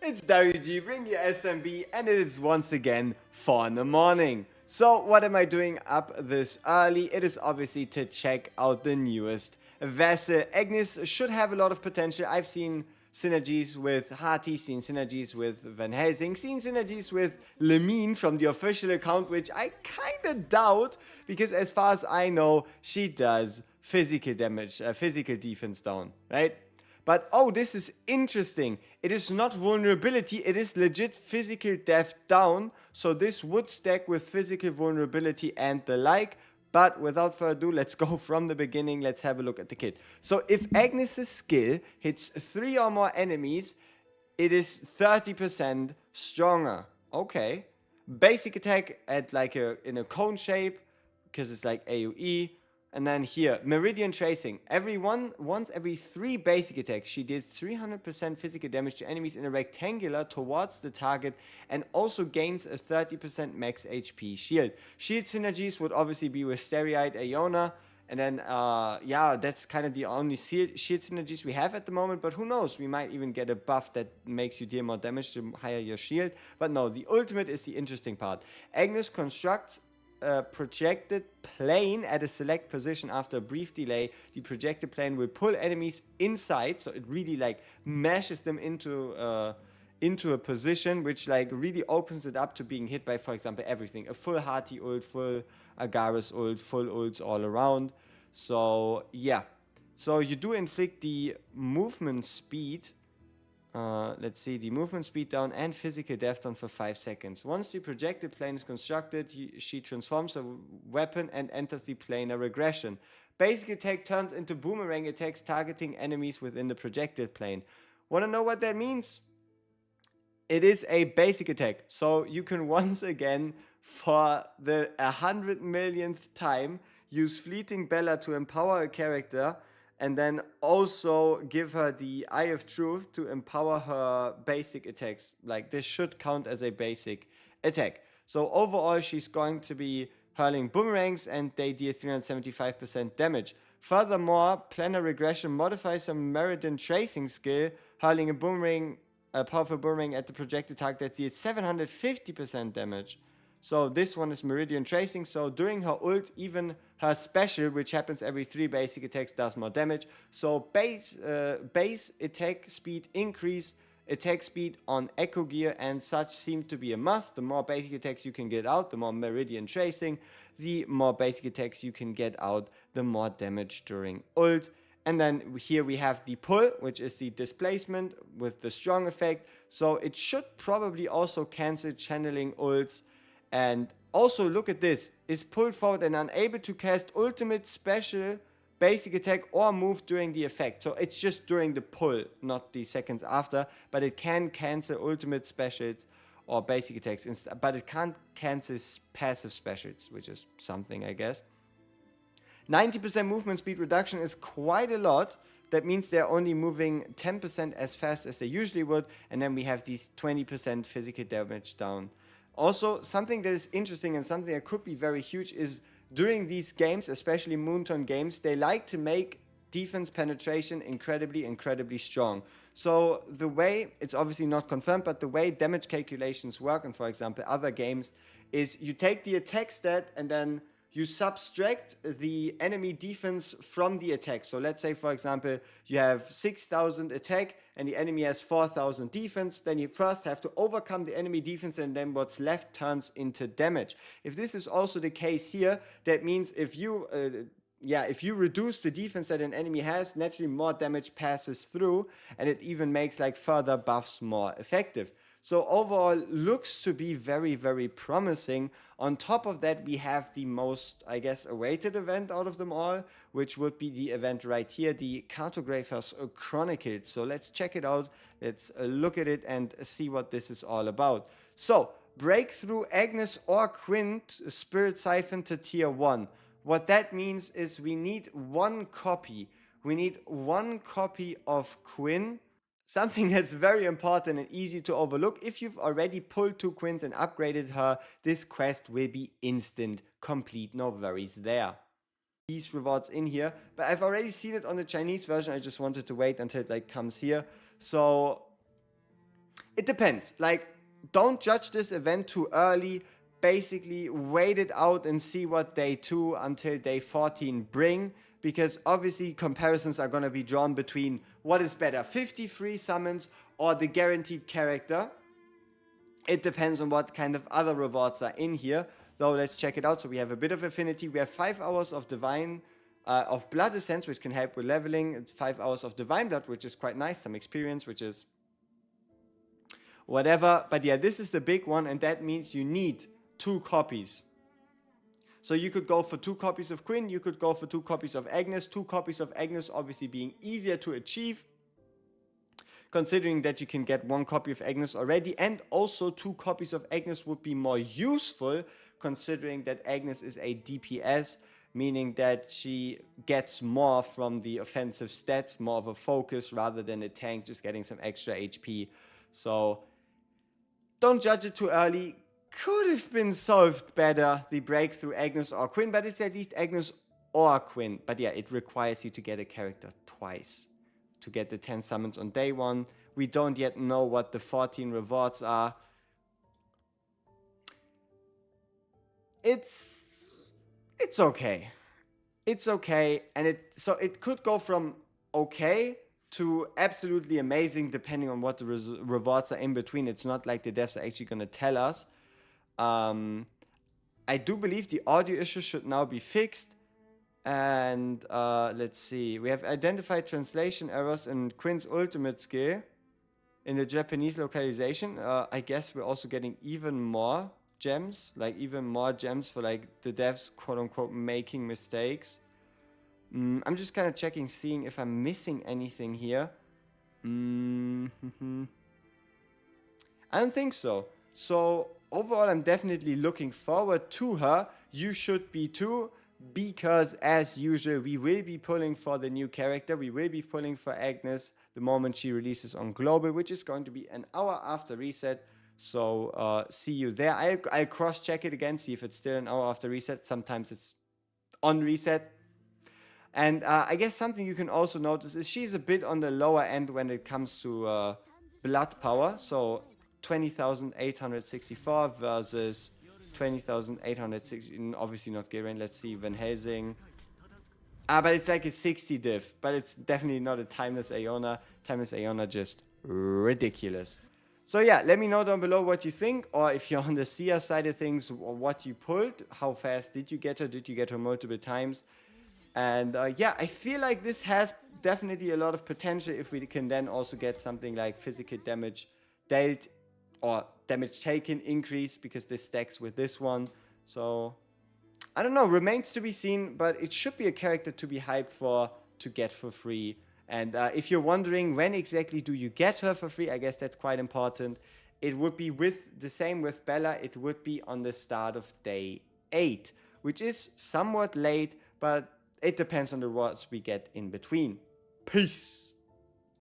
It's WG, bring your SMB, and it is once again 4 in the morning. So what am I doing up this early? It is obviously to check out the newest vessel. Agnes should have a lot of potential. I've seen synergies with Hati, seen synergies with Van Helsing, seen synergies with Lemine from the official account, which I kinda doubt, because as far as I know, she does physical damage, physical defense down, right? But oh, this is interesting. It is not vulnerability, it is legit physical death down. So this would stack with physical vulnerability and the like. But without further ado, let's go from the beginning. Let's have a look at the kit. So if Agnes's skill hits 3 or more enemies, it is 30% stronger. Okay. Basic attack at like in a cone shape, because it's like AoE. And then here, Meridian Tracing. Once every 3 basic attacks, she did 300% physical damage to enemies in a rectangular towards the target and also gains a 30% max HP shield. Shield synergies would obviously be with Stereite, Iona, and then, yeah, that's kind of the only shield synergies we have at the moment, but who knows, we might even get a buff that makes you deal more damage the higher your shield. But no, the ultimate is the interesting part. Agnes constructs a projected plane at a select position. After a brief delay, the projected plane will pull enemies inside, so it really like mashes them into a position, which like really opens it up to being hit by, for example, everything. A full Hati ult, full Agaris ult, full ults all around. So yeah, so you do inflict the movement speed. Let's see, the movement speed down and physical death down for 5 seconds. Once the projected plane is constructed, she transforms a weapon and enters the planar regression. Basic attack turns into boomerang attacks targeting enemies within the projected plane. Wanna know what that means? It is a basic attack, so you can once again, for the 100 millionth time, use Fleeting Bella to empower a character and then also give her the Eye of Truth to empower her basic attacks. Like, this should count as a basic attack. So overall, she's going to be hurling boomerangs and they deal 375% damage. Furthermore, Planar Regression modifies her Meridian Tracing skill, hurling a powerful boomerang at the projected target that deals 750% damage. So this one is Meridian Tracing, so during her ult, even her special, which happens every 3 basic attacks, does more damage. So base attack speed increase, attack speed on Echo Gear and such seem to be a must. The more basic attacks you can get out, the more Meridian Tracing, the more basic attacks you can get out, the more damage during ult. And then here we have the pull, which is the displacement with the strong effect. So it should probably also cancel channeling ults. And also look at this, is pulled forward and unable to cast ultimate, special, basic attack or move during the effect. So it's just during the pull, not the seconds after, but it can cancel ultimate specials or basic attacks, but it can't cancel passive specials, which is something, I guess. 90% movement speed reduction is quite a lot. That means they're only moving 10% as fast as they usually would, and then we have these 20% physical damage down. Also, something that is interesting and something that could be very huge is during these games, especially Moonton games, they like to make defense penetration incredibly strong. So the way, it's obviously not confirmed, but the way damage calculations work, and for example other games, is you take the attack stat and then you subtract the enemy defense from the attack. So let's say, for example, you have 6,000 attack and the enemy has 4,000 defense. Then you first have to overcome the enemy defense and then what's left turns into damage. If this is also the case here, that means if you reduce the defense that an enemy has, naturally more damage passes through and it even makes like further buffs more effective. So overall, looks to be very promising. On top of that, we have the most, I guess, awaited event out of them all, which would be the event right here, the Cartographer's Chronicles. So let's check it out. Let's look at it and see what this is all about. So, breakthrough Agnes or Quinn Spirit Siphon to tier 1. What that means is we need 1 copy. We need 1 copy of Quinn. Something that's very important and easy to overlook. If you've already pulled 2 Quins and upgraded her, this quest will be instant complete, no worries there. These rewards in here, but I've already seen it on the Chinese version. I just wanted to wait until it like comes here. So It depends. Like, don't judge this event too early. Basically, wait it out and see what day 2 until day 14 bring. Because obviously comparisons are going to be drawn between what is better, 53 summons or the guaranteed character. It depends on what kind of other rewards are in here. Though, let's check it out. So we have a bit of affinity. We have 5 hours of divine, of blood essence, which can help with leveling. 5 hours of divine blood, which is quite nice. Some experience, which is whatever. But yeah, this is the big one, and that means you need 2 copies. So you could go for 2 copies of Quinn, you could go for 2 copies of Agnes. 2 copies of Agnes obviously being easier to achieve, considering that you can get 1 copy of Agnes already, and also 2 copies of Agnes would be more useful, considering that Agnes is a DPS, meaning that she gets more from the offensive stats, more of a focus rather than a tank just getting some extra HP. So don't judge it too early. Could have been solved better, the breakthrough Agnes or Quinn, but it's at least Agnes or Quinn. But yeah, it requires you to get a character twice to get the 10 summons on day 1. We don't yet know what the 14 rewards are. It's okay. It's okay, and it could go from okay to absolutely amazing depending on what the rewards are in between. It's not like the devs are actually going to tell us. I do believe the audio issue should now be fixed. And let's see. We have identified translation errors in Quinn's ultimate skill in the Japanese localization. I guess we're also getting even more gems. Like even more gems for like the devs quote unquote making mistakes. I'm just kind of checking, seeing if I'm missing anything here. I don't think so. So overall, I'm definitely looking forward to her. You should be too, because as usual, we will be pulling for the new character. We will be pulling for Agnes the moment she releases on Global, which is going to be an hour after reset. So see you there. I'll cross-check it again, see if it's still an hour after reset. Sometimes it's on reset. And I guess something you can also notice is she's a bit on the lower end when it comes to blood power. So 20,864 versus 20,860. Obviously not Garen. Let's see Van Helsing. But it's like a 60 diff. But it's definitely not a Timeless Aeona. Timeless Aeona just ridiculous. So yeah, let me know down below what you think. Or if you're on the Sia side of things, what you pulled. How fast did you get her? Did you get her multiple times? And yeah, I feel like this has definitely a lot of potential if we can then also get something like physical damage dealt or damage taken increase, because this stacks with this one. So I don't know, remains to be seen, but it should be a character to be hyped for, to get for free. And if you're wondering when exactly do you get her for free, I guess that's quite important. It would be with the same with Bella. It would be on the start of day 8, which is somewhat late, but it depends on the rewards we get in between. Peace.